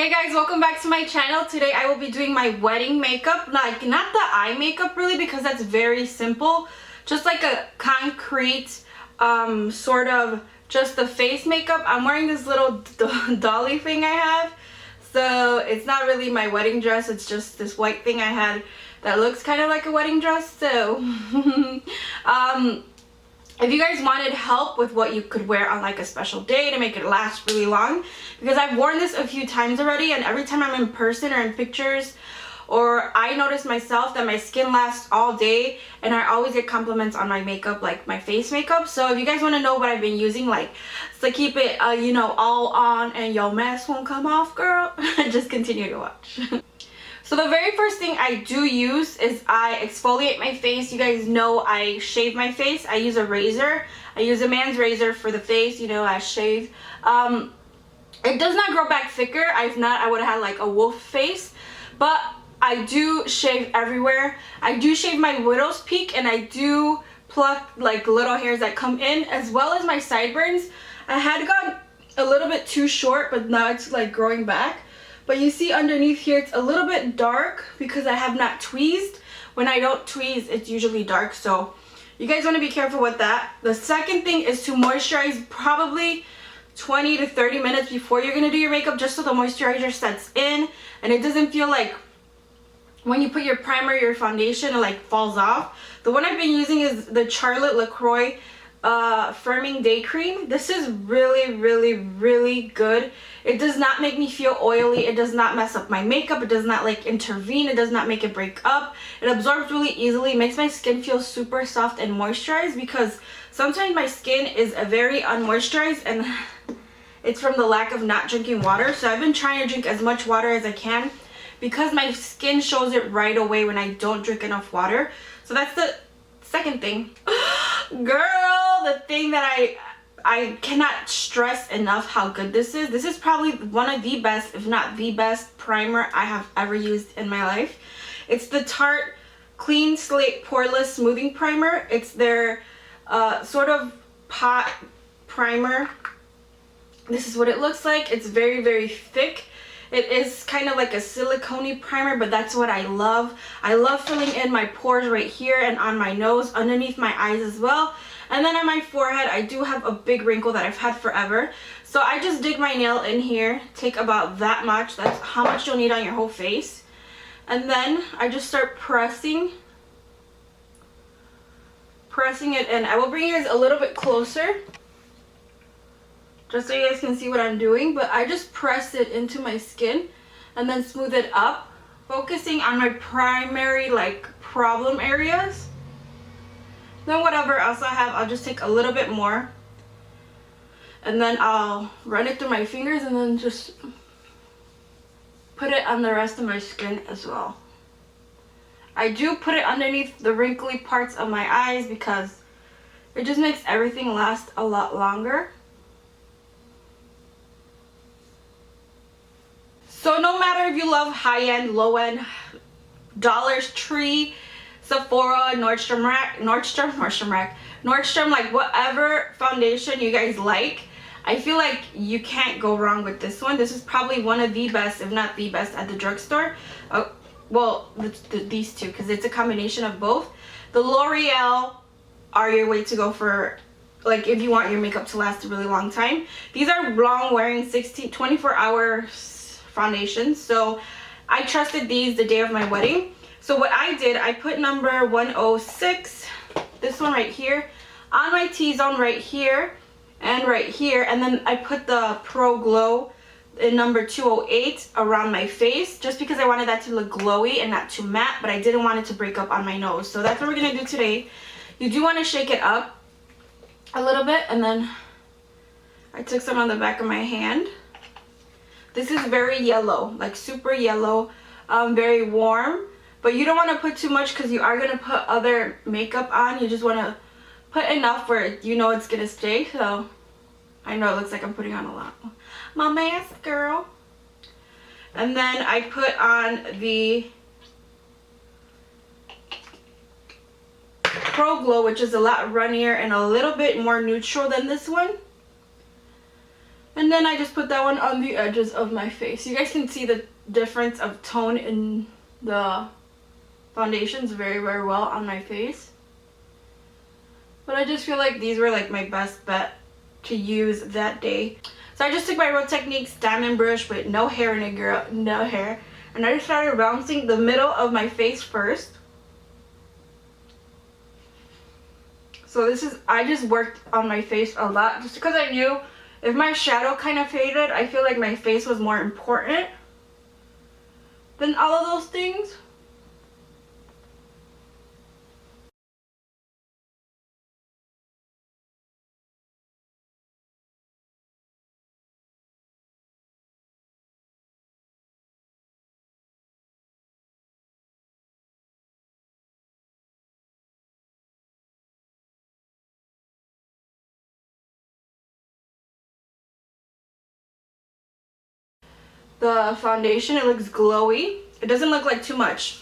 Hey guys, welcome back to my channel. Today I will be doing my wedding makeup. Like, not the eye makeup really, because that's very simple. Just like a concrete sort of just the face makeup. I'm wearing this little dolly thing I have. So it's not really my wedding dress. It's just this white thing I had that looks kind of like a wedding dress. So if you guys wanted help with what you could wear on like a special day to make it last really long, because I've worn this a few times already, and every time I'm in person or in pictures, or I notice myself that my skin lasts all day, and I always get compliments on my makeup, like my face makeup. So if you guys want to know what I've been using, like to keep it you know, all on and your mask won't come off, girl, just continue to watch. So the very first thing I do use is I exfoliate my face. You guys know I shave my face. I use a razor. I use a man's razor for the face, you know, I shave. It does not grow back thicker. If not, I would have had like a wolf face. But I do shave everywhere. I do shave my widow's peak, and I do pluck like little hairs that come in, as well as my sideburns. I had gone a little bit too short, but now it's like growing back. But you see underneath here, it's a little bit dark because I have not tweezed. When I don't tweeze, it's usually dark. So you guys want to be careful with that. The second thing is to moisturize probably 20 to 30 minutes before you're going to do your makeup, just so the moisturizer sets in and it doesn't feel like when you put your primer, your foundation, it like falls off. The one I've been using is the Charlotte LaCroix firming day cream. This is really good. It does not make me feel oily. It does not mess up my makeup. It does not like intervene. It does not make it break up. It absorbs really easily. It makes my skin feel super soft and moisturized, because sometimes my skin is very unmoisturized, and it's from the lack of not drinking water. So I've been trying to drink as much water as I can, because my skin shows it right away when I don't drink enough water. So that's the second thing. Girl, the thing that I cannot stress enough how good this is. This is probably one of the best, if not the best, primer I have ever used in my life. It's the Tarte Clean Slate Poreless Smoothing Primer. It's their sort of pot primer. This is what it looks like. It's very thick. It is kind of like a silicone primer, but that's what I love. I love filling in my pores right here and on my nose, underneath my eyes as well. And then on my forehead, I do have a big wrinkle that I've had forever. So I just dig my nail in here, take about that much. That's how much you'll need on your whole face. And then I just start pressing it in. I will bring you guys a little bit closer, just so you guys can see what I'm doing. But I just press it into my skin and then smooth it up, focusing on my primary like problem areas. Then whatever else I have, I'll just take a little bit more, and then I'll run it through my fingers and then just put it on the rest of my skin as well. I do put it underneath the wrinkly parts of my eyes because it just makes everything last a lot longer. So no matter if you love high-end, low-end, Dollar Tree, Sephora, Nordstrom, like whatever foundation you guys like, I feel like you can't go wrong with this one. This is probably one of the best, if not the best, at the drugstore. Well, these two, because it's a combination of both. The L'Oreal are your way to go for, like, if you want your makeup to last a really long time. These are long wearing 24-hour foundations, so I trusted these the day of my wedding. So what I did, I put number 106, this one right here, on my T-zone right here, and then I put the Pro Glo in number 208 around my face, just because I wanted that to look glowy and not too matte, but I didn't want it to break up on my nose. So that's what we're gonna do today. You do want to shake it up a little bit, and then I took some on the back of my hand. This is very yellow, like super yellow, very warm. But you don't want to put too much, because you are going to put other makeup on. You just want to put enough where you know it's going to stay. So I know it looks like I'm putting on a lot. My mask, girl. And then I put on the Pro Glo, which is a lot runnier and a little bit more neutral than this one. And then I just put that one on the edges of my face. You guys can see the difference of tone in the foundations very, very well on my face. But I just feel like these were like my best bet to use that day. So I just took my Real Techniques diamond brush with no hair in it, girl, no hair. And I just started bouncing the middle of my face first. So this is, I just worked on my face a lot just because I knew if my shadow kind of faded, I feel like my face was more important than all of those things. The foundation, it looks glowy. It doesn't look like too much.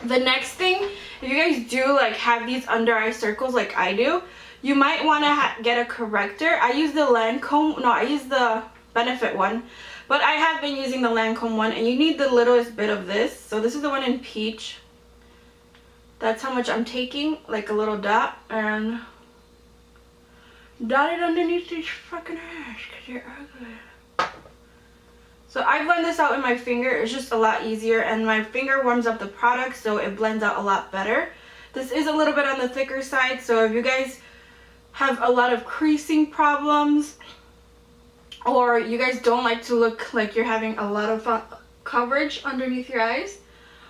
The next thing, if you guys do like have these under eye circles like I do, you might want to get a corrector. I use the Lancome, no, I use the Benefit one, but I have been using the Lancome one, and you need the littlest bit of this. So this is the one in peach. That's how much I'm taking, like a little dot, and dot it underneath these fucking hairs because you're ugly. So I blend this out with my finger. It's just a lot easier, and my finger warms up the product, so it blends out a lot better. This is a little bit on the thicker side, so if you guys have a lot of creasing problems, or you guys don't like to look like you're having a lot of coverage underneath your eyes,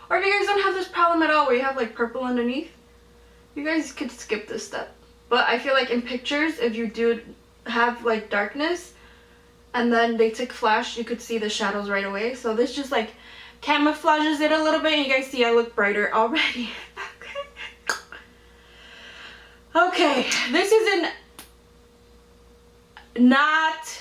or if you guys don't have this problem at all where you have like purple underneath, you guys could skip this step. But I feel like in pictures, if you do have like darkness, and then they take flash, you could see the shadows right away. So this just like camouflages it a little bit, and you guys see I look brighter already. Okay, this is not,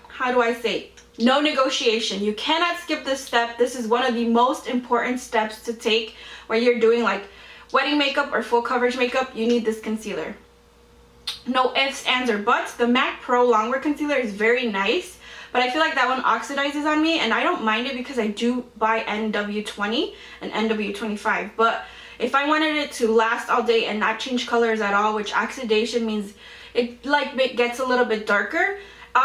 how do I say, no negotiation. You cannot skip this step. This is one of the most important steps to take when you're doing like wedding makeup or full coverage makeup. You need this concealer. No ifs, ands, or buts. The MAC Pro Longwear Concealer is very nice, but I feel like that one oxidizes on me, and I don't mind it because I do buy NW20 and NW25. But if I wanted it to last all day and not change colors at all, which oxidation means it like gets a little bit darker,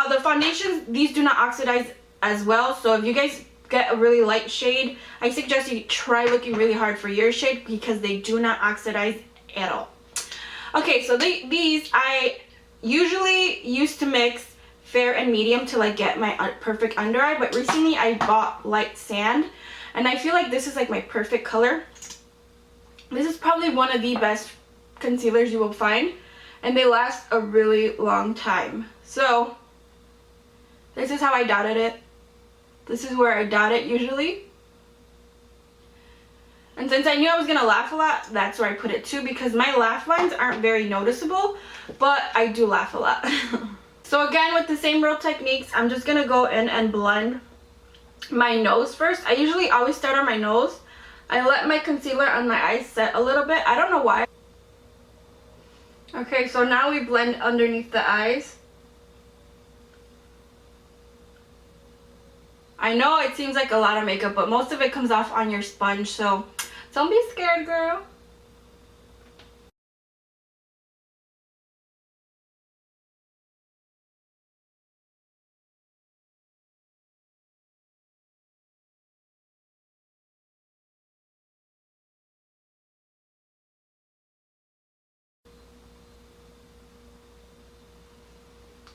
the foundations, these do not oxidize as well. So if you guys get a really light shade, I suggest you try looking really hard for your shade because they do not oxidize at all. Okay, so these I usually used to mix fair and medium to like get my perfect under eye, but recently I bought light sand, and I feel like this is like my perfect color. This is probably one of the best concealers you will find, and they last a really long time. So this is how I dotted it. This is where I dot it usually. And since I knew I was going to laugh a lot, that's where I put it too, because my laugh lines aren't very noticeable, but I do laugh a lot. So again, with the same Real Techniques, I'm just going to go in and blend my nose first. I usually always start on my nose. I let my concealer on my eyes set a little bit. I don't know why. Okay, so now we blend underneath the eyes. I know it seems like a lot of makeup, but most of it comes off on your sponge, so don't be scared, girl.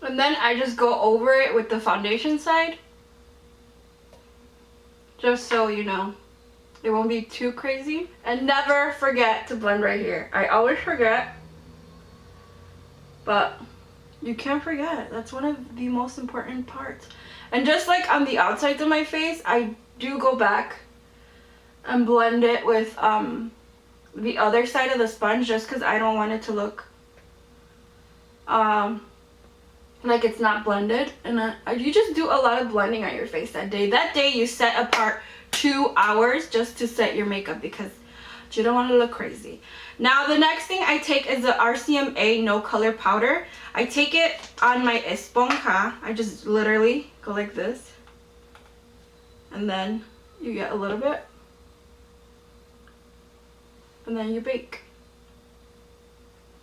And then I just go over it with the foundation side. Just so you know, it won't be too crazy. And never forget to blend right here. I always forget, but you can't forget. That's one of the most important parts. And just like on the outsides of my face, I do go back and blend it with the other side of the sponge, just because I don't want it to look like it's not blended. And you just do a lot of blending on your face that day. That day you set apart 2 hours just to set your makeup, because but you don't want to look crazy. Now the next thing I take is the RCMA no color powder. I take it on my esponja. I just literally go like this, and then you get a little bit, and then you bake.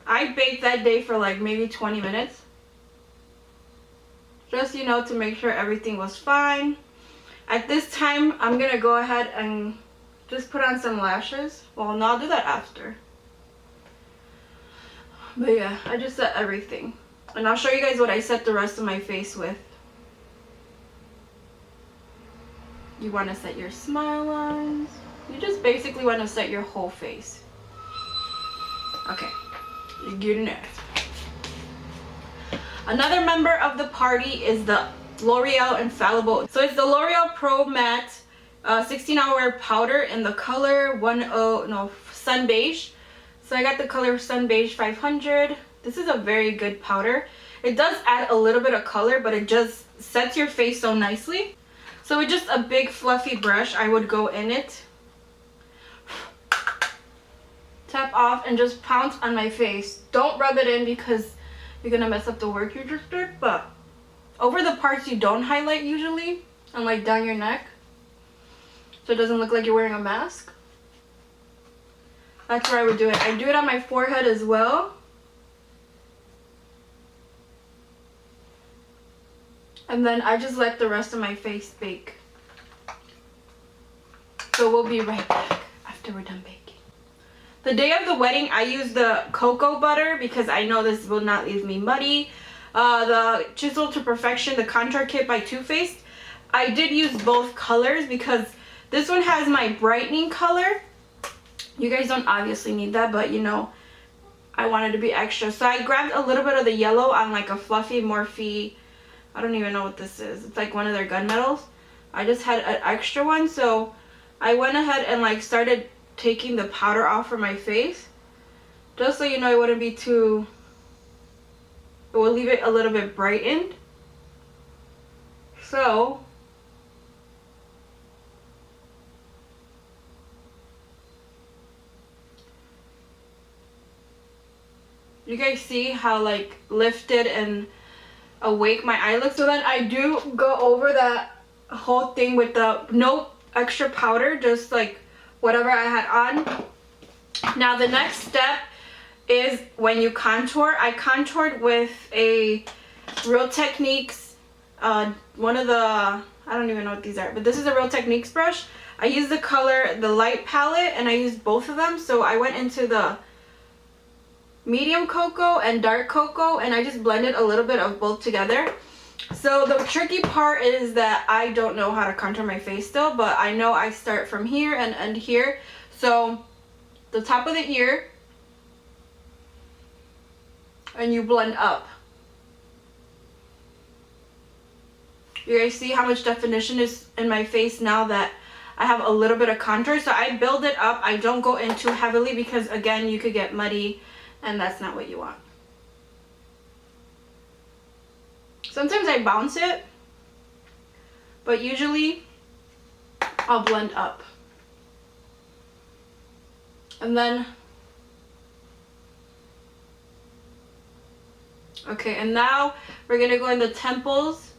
I baked that day for like maybe 20 minutes. Just, you know, to make sure everything was fine. At this time, I'm going to go ahead and just put on some lashes. Well, no, I'll do that after. But yeah, I just set everything. And I'll show you guys what I set the rest of my face with. You want to set your smile lines. You just basically want to set your whole face. Okay, you're good enough. Another member of the party is the Loreal Infallible. So it's the Loreal Pro Matte 16-hour powder in the color Sun Beige. So I got the color Sun Beige 500. This is a very good powder. It does add a little bit of color, but it just sets your face so nicely. So with just a big fluffy brush, I would go in it, tap off, and just pounce on my face. Don't rub it in because you're gonna mess up the work you just did, but over the parts you don't highlight usually, and like down your neck, so it doesn't look like you're wearing a mask. That's where I would do it. I do it on my forehead as well. And then I just let the rest of my face bake. So we'll be right back after we're done baking. The day of the wedding, I used the cocoa butter because I know this will not leave me muddy. The Chisel to Perfection, the contour kit by TooFaced. I did use both colors because this one has my brightening color. You guys don't obviously need that, but you know, I wanted to be extra. So I grabbed a little bit of the yellow on like a fluffy Morphe, I don't even know what this is. It's like one of their gunmetals. I just had an extra one, so I went ahead and like started taking the powder off from my face. Just so you know, it wouldn't be too, it will leave it a little bit brightened. So you guys see how like lifted and awake my eye looks? So then I do go over that whole thing with the no extra powder, just like whatever I had on. Now the next step is when you contour. I contoured with a Real Techniques, one of the, I don't even know what these are, but this is a Real Techniques brush. I used the color, the light palette, and I used both of them. So I went into the medium cocoa and dark cocoa, and I just blended a little bit of both together. So the tricky part is that I don't know how to contour my face still, but I know I start from here and end here. So the top of the ear, and you blend up. You guys see how much definition is in my face now that I have a little bit of contour? So I build it up. I don't go in too heavily because again, you could get muddy, and that's not what you want. Sometimes I bounce it, but usually I'll blend up. And then, okay, and now we're gonna go in the temples,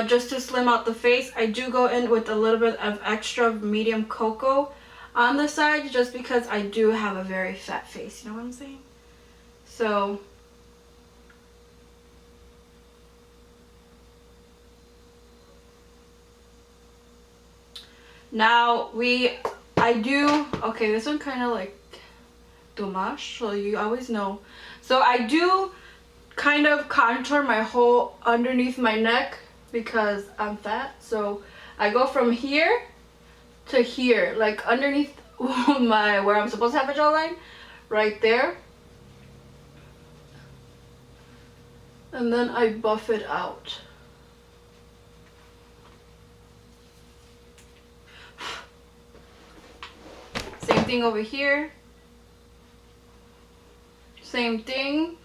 just to slim out the face. I do go in with a little bit of extra medium cocoa on the side, just because I do have a very fat face, you know what I'm saying? So now okay, this one kind of like dommage, so you always know. So I do kind of contour my whole underneath my neck because I'm fat. So I go from here to here, like underneath where I'm supposed to have a jawline, right there. And then I buff it out. Same thing over here. Same thing.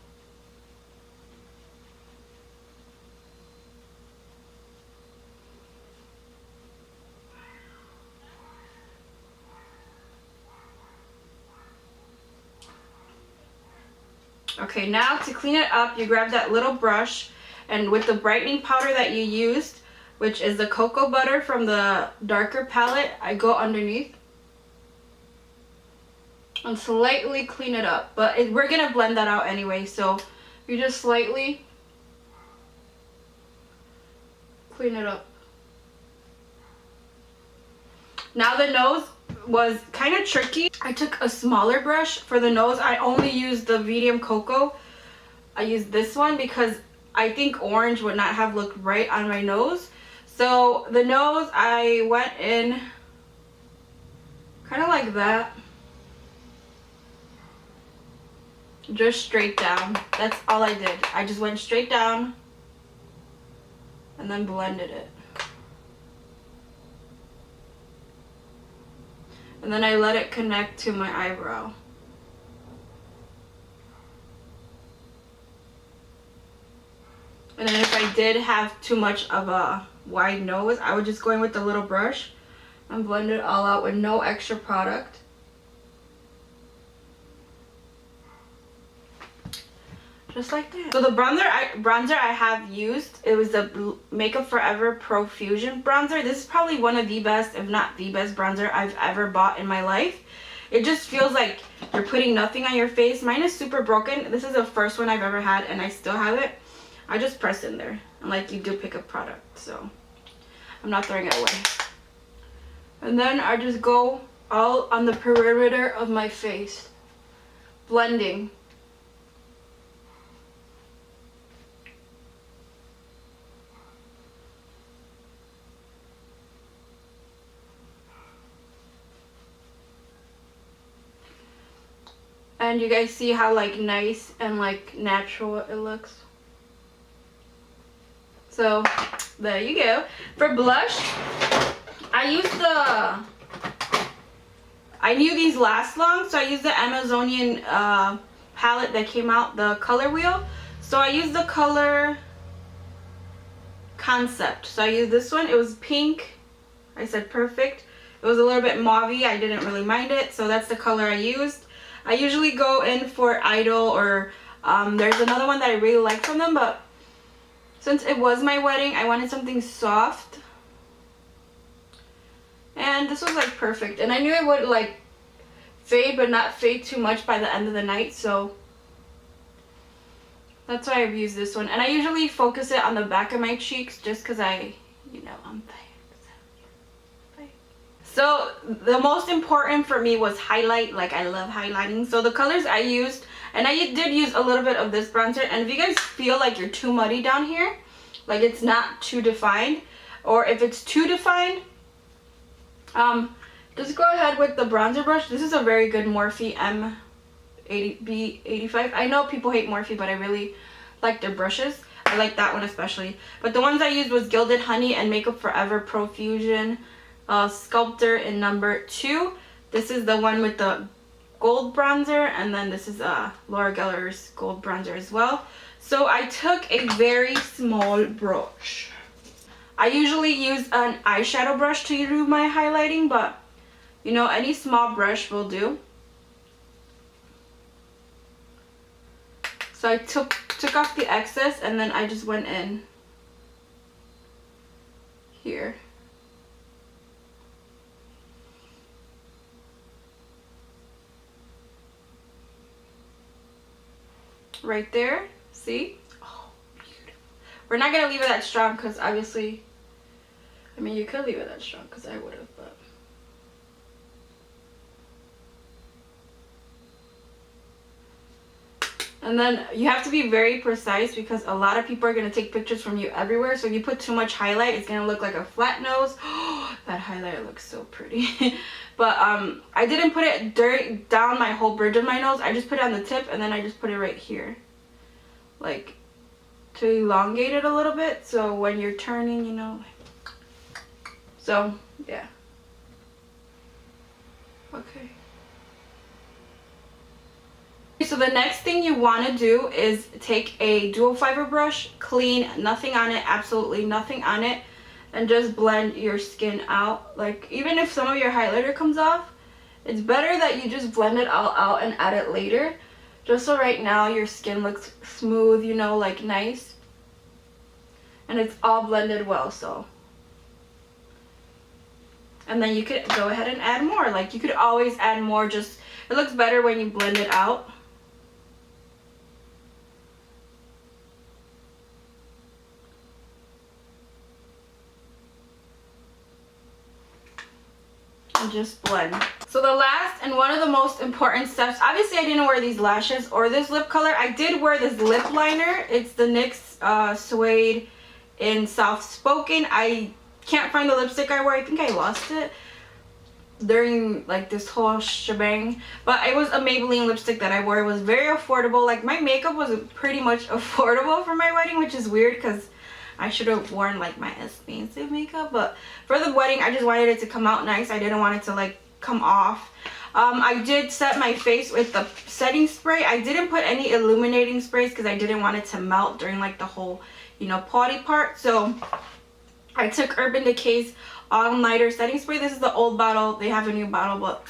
Okay, now to clean it up, you grab that little brush, and with the brightening powder that you used, which is the cocoa butter from the darker palette, I go underneath and slightly clean it up. But we're going to blend that out anyway, so you just slightly clean it up. Now the nose was kind of tricky. I took a smaller brush for the nose. I only used the medium cocoa. I used this one because I think orange would not have looked right on my nose. So the nose, I went in kind of like that. Just straight down. That's all I did. I just went straight down and then blended it. And then I let it connect to my eyebrow. And then if I did have too much of a wide nose, I would just go in with the little brush and blend it all out with no extra product. Just like that. So the bronzer I have used, it was the MakeupForEver Profusion bronzer. This is probably one of the best, if not the best bronzer I've ever bought in my life. It just feels like you're putting nothing on your face. Mine is super broken. This is the first one I've ever had and I still have it. I just press in there. And like you do pick a product, so I'm not throwing it away. And then I just go all on the perimeter of my face, blending. And you guys see how like nice and like natural it looks. So there you go. For blush, I knew these last long, so I used the Amazonian palette that came out, the color wheel. So I used the color Concept. So I used this one. It was pink. I said perfect. It was a little bit mauve-y. I didn't really mind it, so that's the color I used. I usually go in for Idol or there's another one that I really like from them, but since it was my wedding, I wanted something soft. And this was like perfect. And I knew it would like fade, but not fade too much by the end of the night, so that's why I've used this one. And I usually focus it on the back of my cheeks just because I'm tired. So the most important for me was highlight. Like I love highlighting. So the colors I used, and I did use a little bit of this bronzer. And if you guys feel like you're too muddy down here, like it's not too defined, or if it's too defined, just go ahead with the bronzer brush. This is a very good Morphe M80B85. I know people hate Morphe, but I really like their brushes. I like that one especially. But the ones I used was Gilded Honey and MakeupForEver Profusion Sculptor in number 2. This is the one with the gold bronzer, and then this is Laura Geller's gold bronzer as well. So I took a very small brush. I usually use an eyeshadow brush to do my highlighting, but you know, any small brush will do. So I took off the excess, and then I just went in here. Right there, see? Oh, beautiful. We're not gonna leave it that strong because obviously, I mean, you could leave it that strong because I would have, but. And then you have to be very precise because a lot of people are gonna take pictures from you everywhere. So if you put too much highlight, it's gonna look like a flat nose. That highlighter looks so pretty. But I didn't put it down my whole bridge of my nose. I just put it on the tip, and then I just put it right here, like to elongate it a little bit. So when you're turning, you know. So yeah. Okay. So the next thing you want to do is take a dual fiber brush, clean, nothing on it, absolutely nothing on it, and just blend your skin out. Like even if some of your highlighter comes off, it's better that you just blend it all out and add it later, Just so right now your skin looks smooth, you know, like nice. And it's all blended well, so. And then you could go ahead and add more. Like, you could always add more, just it looks better when you blend it out. And just blend. So the last and one of the most important steps, obviously I didn't wear these lashes or this lip color. I did wear this lip liner. It's the NYX Suede in Soft Spoken. I can't find the lipstick I wore. I think I lost it during like this whole shebang, but it was a Maybelline lipstick that I wore. It was very affordable. Like, my makeup was pretty much affordable for my wedding, which is weird because I should have worn like my expensive makeup, but for the wedding I just wanted it to come out nice. I didn't want it to like come off. I did set my face with the setting spray. I didn't put any illuminating sprays because I didn't want it to melt during like the whole, you know, potty part. So I took Urban Decay's All Nighter setting spray. This is the old bottle. They have a new bottle, but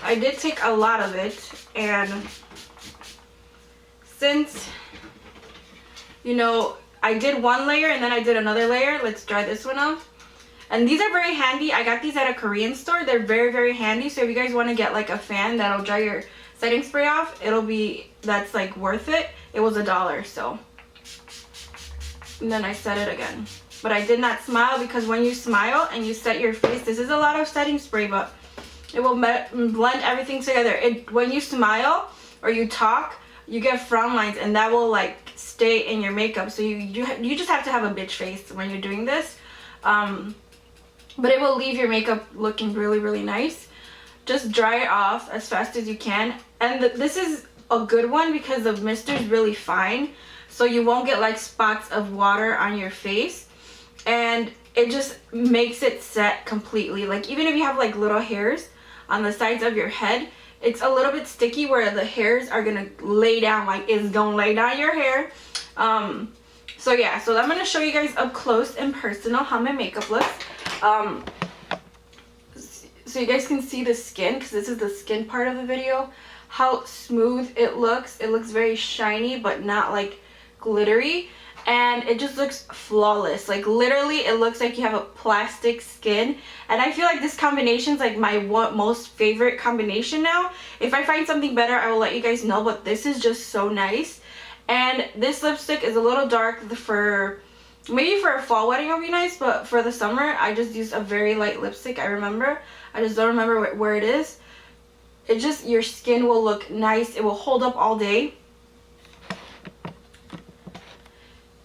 I did take a lot of it. And since, you know, I did one layer and then I did another layer, let's dry this one off. And these are very handy. I got these at a Korean store. They're very, very handy. So if you guys want to get like a fan that'll dry your setting spray off, that's like worth it. It was $1, so. And then I set it again. But I did not smile, because when you smile and you set your face, this is a lot of setting spray, but it will blend everything together. When you smile or you talk, you get frown lines, and that will like stay in your makeup. So you just have to have a bitch face when you're doing this. But it will leave your makeup looking really, really nice. Just dry it off as fast as you can. And this is a good one because the mister is really fine, so you won't get like spots of water on your face, and it just makes it set completely. Like, even if you have like little hairs on the sides of your head, it's a little bit sticky where the hairs are gonna lay down, like it's gonna lay down your hair. So yeah, so I'm gonna show you guys up close and personal how my makeup looks. So you guys can see the skin, because this is the skin part of the video, how smooth it looks. It looks very shiny but not like glittery, and it just looks flawless. Like, literally it looks like you have a plastic skin, and I feel like this combination is like my most favorite combination now. If I find something better, I will let you guys know, but this is just so nice. And this lipstick is a little dark. Maybe for a fall wedding it'll be nice, but for the summer I just used a very light lipstick. I just don't remember where it is. It just, your skin will look nice. It will hold up all day.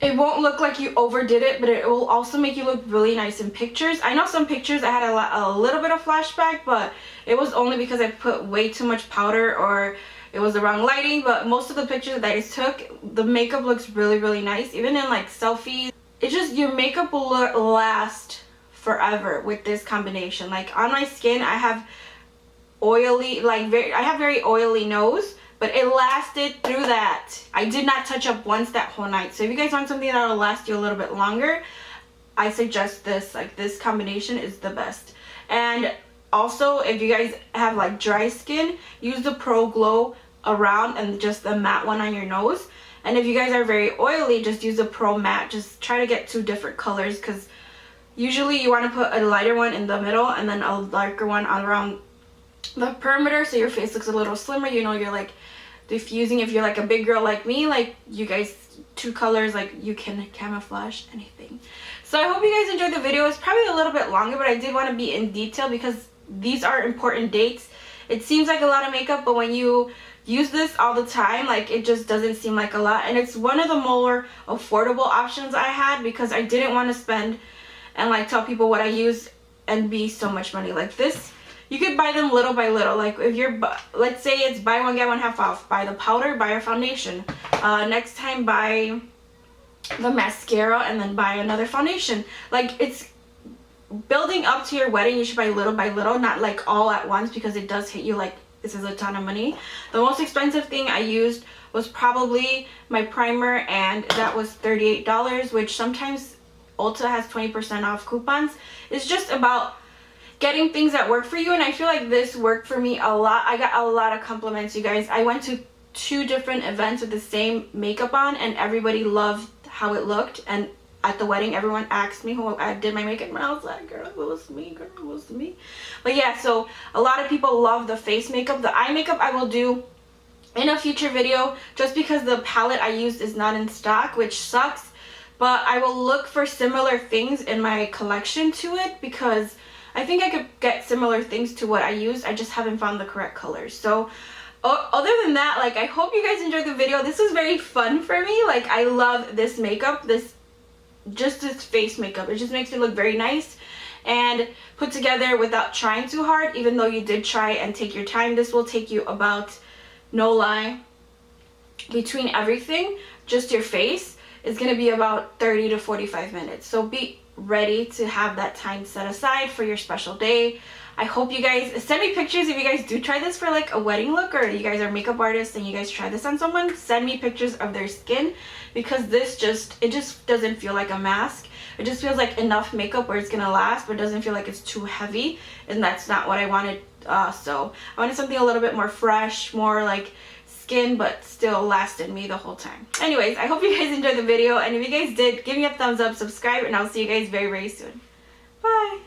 It won't look like you overdid it, but it will also make you look really nice in pictures. I know some pictures I had a little bit of flashback, but it was only because I put way too much powder or it was the wrong lighting. But most of the pictures that I took, the makeup looks really, really nice. Even in like selfies, it just, your makeup will last forever with this combination. Like, on my skin, I have oily, I have very oily nose, but it lasted through that. I did not touch up once that whole night. So if you guys want something that'll last you a little bit longer, I suggest this. Like, this combination is the best. And also, if you guys have like dry skin, use the Pro Glo around and just the matte one on your nose. And if you guys are very oily, just use the Pro Matte. Just try to get 2 different colors, because usually you want to put a lighter one in the middle and then a darker one around the perimeter, so your face looks a little slimmer. You know, you're like diffusing. If you're like a big girl like me, like you guys, 2 colors, like you can camouflage anything. So I hope you guys enjoyed the video. It's probably a little bit longer, but I did want to be in detail because these are important dates. It seems like a lot of makeup, but when you use this all the time, like, it just doesn't seem like a lot. And it's one of the more affordable options I had, because I didn't want to spend and like tell people what I use and be so much money. Like, this, you could buy them little by little. Like, if you're, let's say it's buy one get one half off, buy the powder, buy your foundation, next time buy the mascara, and then buy another foundation. Like, it's building up to your wedding. You should buy little by little, not like all at once, because it does hit you like this is a ton of money. The most expensive thing I used was probably my primer, and that was $38, which sometimes Ulta has 20% off coupons. It's just about getting things that work for you, and I feel like this worked for me a lot. I got a lot of compliments, you guys. I went to 2 different events with the same makeup on, and everybody loved how it looked. And at the wedding, everyone asked me who I did my makeup, and I was like, girl, it was me, girl, it was me. But yeah, so a lot of people love the face makeup. The eye makeup I will do in a future video, just because the palette I used is not in stock, which sucks. But I will look for similar things in my collection to it, because I think I could get similar things to what I used. I just haven't found the correct colors. So other than that, like, I hope you guys enjoyed the video. This was very fun for me. Like, I love this makeup, just this face makeup. It just makes me look very nice and put together without trying too hard. Even though you did try and take your time, this will take you about, no lie, between everything, just your face, is going to be about 30 to 45 minutes. So be ready to have that time set aside for your special day. I hope you guys send me pictures if you guys do try this for like a wedding look, or you guys are makeup artists and you guys try this on someone. Send me pictures of their skin, because it just doesn't feel like a mask. It just feels like enough makeup where it's gonna last, but it doesn't feel like it's too heavy, and that's not what I wanted. So I wanted something a little bit more fresh, more like skin, but still lasted me the whole time. Anyways, I hope you guys enjoyed the video, and if you guys did, give me a thumbs up, subscribe, and I'll see you guys very, very soon. Bye.